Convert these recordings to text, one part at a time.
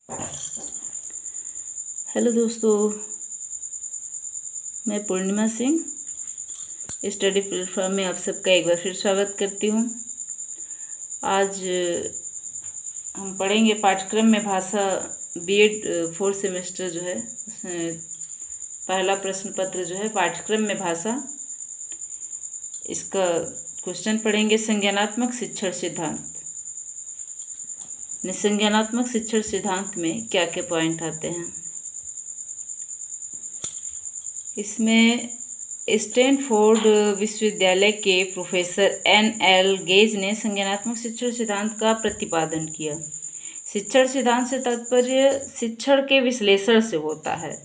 Hello दोस्तों, मैं पूर्णिमा Singh study platform में आप सबका एक बार फिर स्वागत करती हूँ। आज हम पढ़ेंगे पाठ्यक्रम में भाषा बीएड 4th सेमेस्टर जो है उसमें पहला प्रश्न पत्र जो है पाठ्यक्रम में भाषा, इसका क्वेश्चन पढ़ेंगे। संज्ञानात्मक शिक्षण सिद्धांत। संज्ञानात्मक शिक्षण सिद्धांत में क्या क्या पॉइंट आते हैं? इसमें स्टैनफोर्ड विश्वविद्यालय के प्रोफेसर NL गेज ने संज्ञानात्मक शिक्षण सिद्धांत का प्रतिपादन किया। शिक्षण सिद्धांत से तात्पर्य शिक्षण के विश्लेषण से होता है।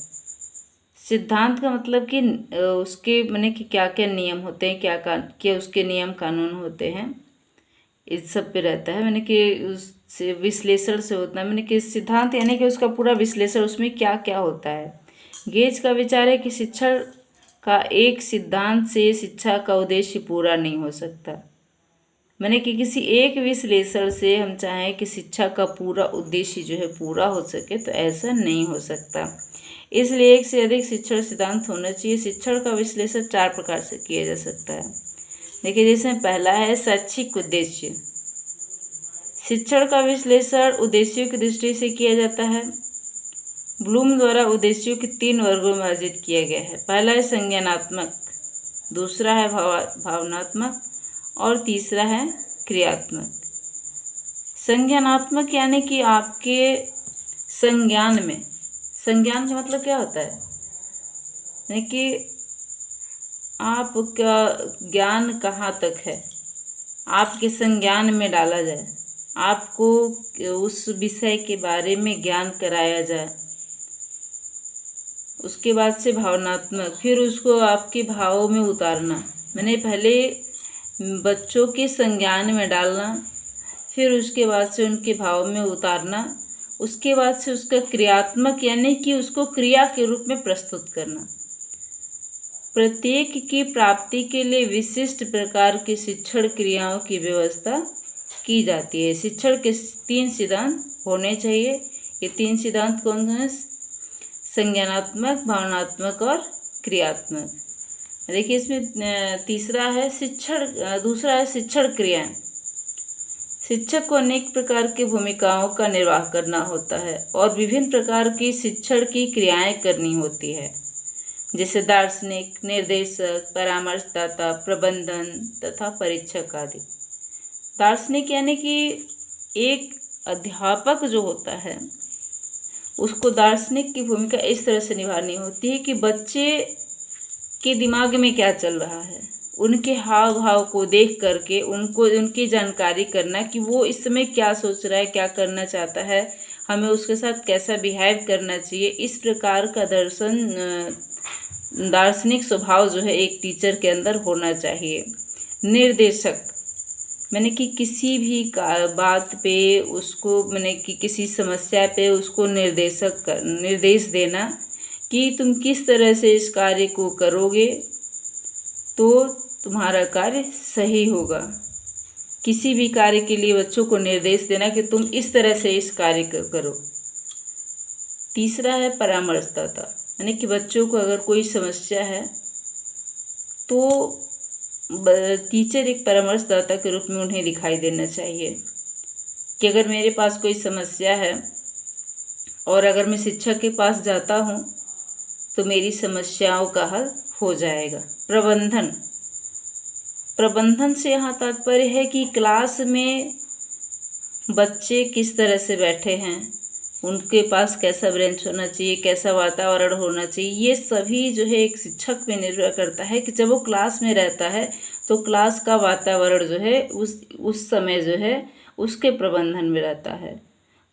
सिद्धांत का मतलब कि उसके माने कि क्या क्या नियम होते हैं, क्या उसके नियम कानून होते हैं, इस सब पे रहता है। मैंने कि उससे विश्लेषण से होता है, मैंने कि सिद्धांत यानी कि उसका पूरा विश्लेषण, उसमें क्या क्या होता है। गेज का विचार है कि शिक्षण का एक सिद्धांत से शिक्षा का उद्देश्य पूरा नहीं हो सकता। मैंने कि किसी एक विश्लेषण से हम चाहें कि शिक्षा का पूरा उद्देश्य जो है पूरा हो सके, तो ऐसा नहीं हो सकता। इसलिए एक से अधिक शिक्षण सिद्धांत होना चाहिए। शिक्षण का विश्लेषण 4 प्रकार से किया जा सकता है। देखिए, जिसमें पहला है शैक्षिक उद्देश्य। शिक्षण का विश्लेषण उद्देश्यों की दृष्टि से किया जाता है। ब्लूम द्वारा उद्देश्यों के 3 वर्गों में विभाजित किया गया है। पहला है संज्ञानात्मक, दूसरा है भावनात्मक और तीसरा है क्रियात्मक। संज्ञानात्मक यानी कि आपके संज्ञान में, संज्ञान का मतलब क्या होता है, यानी कि आपका ज्ञान कहाँ तक है, आपके संज्ञान में डाला जाए, आपको उस विषय के बारे में ज्ञान कराया जाए। उसके बाद से भावनात्मक, फिर उसको आपके भावों में उतारना, मैंने पहले बच्चों के संज्ञान में डालना, फिर उसके बाद से उनके भाव में उतारना, उसके बाद से उसका क्रियात्मक यानी कि उसको क्रिया के रूप में प्रस्तुत करना। प्रत्येक की प्राप्ति के लिए विशिष्ट प्रकार की शिक्षण क्रियाओं की व्यवस्था की जाती है। शिक्षण के 3 सिद्धांत होने चाहिए। ये 3 सिद्धांत कौन हैं? संज्ञानात्मक, भावनात्मक और क्रियात्मक। देखिए, इसमें तीसरा है शिक्षण, दूसरा है शिक्षण क्रियाएं। शिक्षक को अनेक प्रकार की भूमिकाओं का निर्वाह करना होता है और विभिन्न प्रकार की शिक्षण की क्रियाएं करनी होती है, जैसे दार्शनिक, निर्देशक, परामर्शदाता, प्रबंधन तथा परीक्षक आदि। दार्शनिक यानी कि एक अध्यापक जो होता है उसको दार्शनिक की भूमिका इस तरह से निभानी होती है कि बच्चे के दिमाग में क्या चल रहा है, उनके हाव भाव को देख करके उनको उनकी जानकारी करना कि वो इस समय क्या सोच रहा है, क्या करना चाहता है, हमें उसके साथ कैसा बिहेव करना चाहिए। इस प्रकार का दार्शनिक स्वभाव जो है एक टीचर के अंदर होना चाहिए। निर्देशक मैंने कि किसी भी बात पे उसको, मैंने कि किसी समस्या पे उसको निर्देश देना कि तुम किस तरह से इस कार्य को करोगे तो तुम्हारा कार्य सही होगा। किसी भी कार्य के लिए बच्चों को निर्देश देना कि तुम इस तरह से इस कार्य को करो। तीसरा है परामर्शदाता, यानी कि बच्चों को अगर कोई समस्या है तो टीचर एक परामर्शदाता के रूप में उन्हें दिखाई देना चाहिए कि अगर मेरे पास कोई समस्या है और अगर मैं शिक्षक के पास जाता हूँ तो मेरी समस्याओं का हल हो जाएगा। प्रबंधन से यहाँ तात्पर्य है कि क्लास में बच्चे किस तरह से बैठे हैं, उनके पास कैसा बेंच होना चाहिए, कैसा वातावरण होना चाहिए, ये सभी जो है एक शिक्षक पे निर्भर करता है कि जब वो क्लास में रहता है तो क्लास का वातावरण जो है उस समय जो है उसके प्रबंधन में रहता है।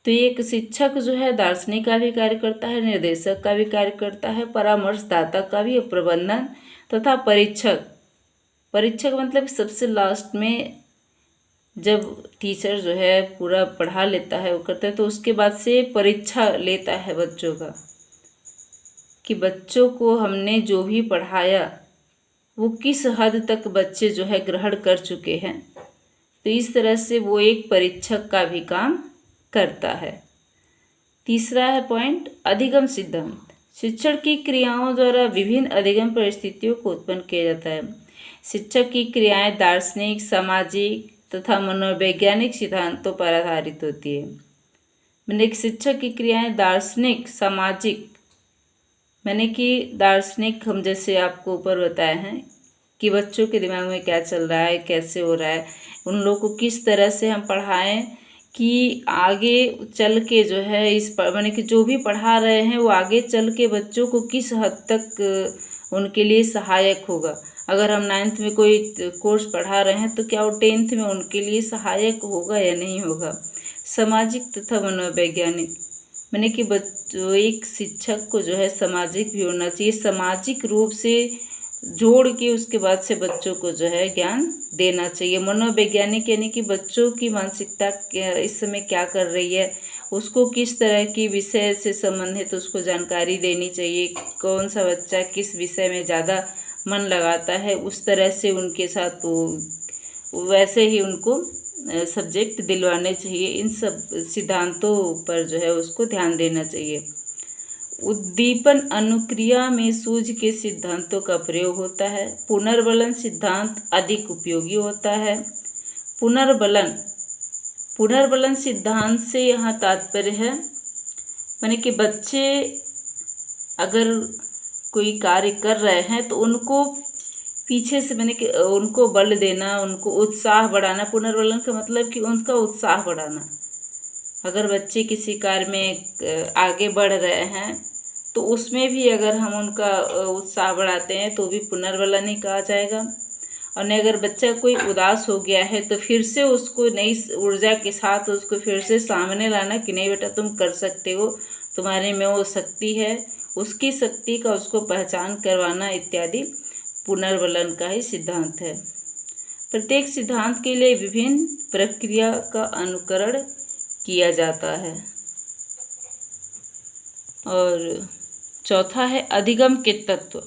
तो एक शिक्षक जो है दार्शनिक का भी कार्य करता है, निर्देशक का भी कार्य करता है, परामर्शदाता का भी, प्रबंधन तथा परीक्षक मतलब सबसे लास्ट में जब टीचर जो है पूरा पढ़ा लेता है, वो करता है, तो उसके बाद से परीक्षा लेता है बच्चों का कि बच्चों को हमने जो भी पढ़ाया वो किस हद तक बच्चे जो है ग्रहण कर चुके हैं। तो इस तरह से वो एक परीक्षक का भी काम करता है। तीसरा है पॉइंट अधिगम सिद्धांत। शिक्षण की क्रियाओं द्वारा विभिन्न अधिगम परिस्थितियों को उत्पन्न किया जाता है। शिक्षक की क्रियाएं दार्शनिक, सामाजिक तथा मनोवैज्ञानिक सिद्धांतों पर आधारित होती है। मैंने कि शिक्षक की क्रियाएं दार्शनिक, सामाजिक, मैंने कि दार्शनिक हम जैसे आपको ऊपर बताए हैं कि बच्चों के दिमाग में क्या चल रहा है, कैसे हो रहा है, उन लोगों को किस तरह से हम पढ़ाएं कि आगे चल के जो है मैंने कि जो भी पढ़ा रहे हैं वो आगे चल के बच्चों को किस हद तक उनके लिए सहायक होगा। अगर हम 9th में कोई कोर्स पढ़ा रहे हैं तो क्या वो 10th में उनके लिए सहायक होगा या नहीं होगा। सामाजिक तथा मनोवैज्ञानिक, मैंने कि बच्चों एक शिक्षक को जो है सामाजिक भी होना चाहिए, सामाजिक रूप से जोड़ के उसके बाद से बच्चों को जो है ज्ञान देना चाहिए। मनोवैज्ञानिक यानी कि बच्चों की मानसिकता इस समय क्या कर रही है, उसको किस तरह की विषय से संबंधित उसको जानकारी देनी चाहिए, कौन सा बच्चा किस विषय में ज़्यादा मन लगाता है, उस तरह से उनके साथ वैसे ही उनको सब्जेक्ट दिलवाने चाहिए। इन सब सिद्धांतों पर जो है उसको ध्यान देना चाहिए। उद्दीपन अनुक्रिया में सूझ के सिद्धांतों का प्रयोग होता है। पुनर्बलन सिद्धांत अधिक उपयोगी होता है। पुनर्बलन सिद्धांत से यहाँ तात्पर्य है माने कि बच्चे अगर कोई कार्य कर रहे हैं तो उनको पीछे से मैंने कि उनको बल देना, उनको उत्साह बढ़ाना। पुनर्बलन का मतलब कि उनका उत्साह बढ़ाना। अगर बच्चे किसी कार्य में आगे बढ़ रहे हैं तो उसमें भी अगर हम उनका उत्साह बढ़ाते हैं तो भी पुनर्बलन ही कहा जाएगा। और अगर बच्चा कोई उदास हो गया है तो फिर से उसको नई ऊर्जा के साथ उसको फिर से सामने लाना कि नहीं बेटा तुम कर सकते हो, तुम्हारे में वो शक्ति है, उसकी शक्ति का उसको पहचान करवाना इत्यादि पुनर्बलन का ही सिद्धांत है। प्रत्येक सिद्धांत के लिए विभिन्न प्रक्रिया का अनुकरण किया जाता है। और चौथा है अधिगम के तत्व।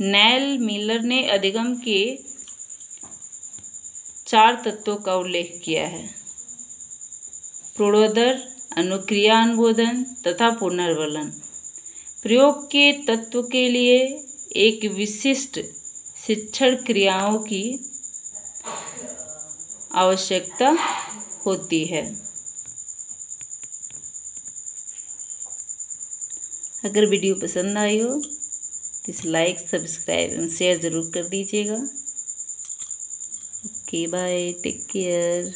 नेल मिलर ने अधिगम के 4 तत्वों का उल्लेख किया है: पूर्वोत्तर, अनुक्रिया अनुबोधन तथा पुनर्बलन। प्रयोग के तत्व के लिए एक विशिष्ट शिक्षण क्रियाओं की आवश्यकता होती है। अगर वीडियो पसंद आई हो तो इसे लाइक, सब्सक्राइब एंड शेयर ज़रूर कर दीजिएगा। Okay bye, take care.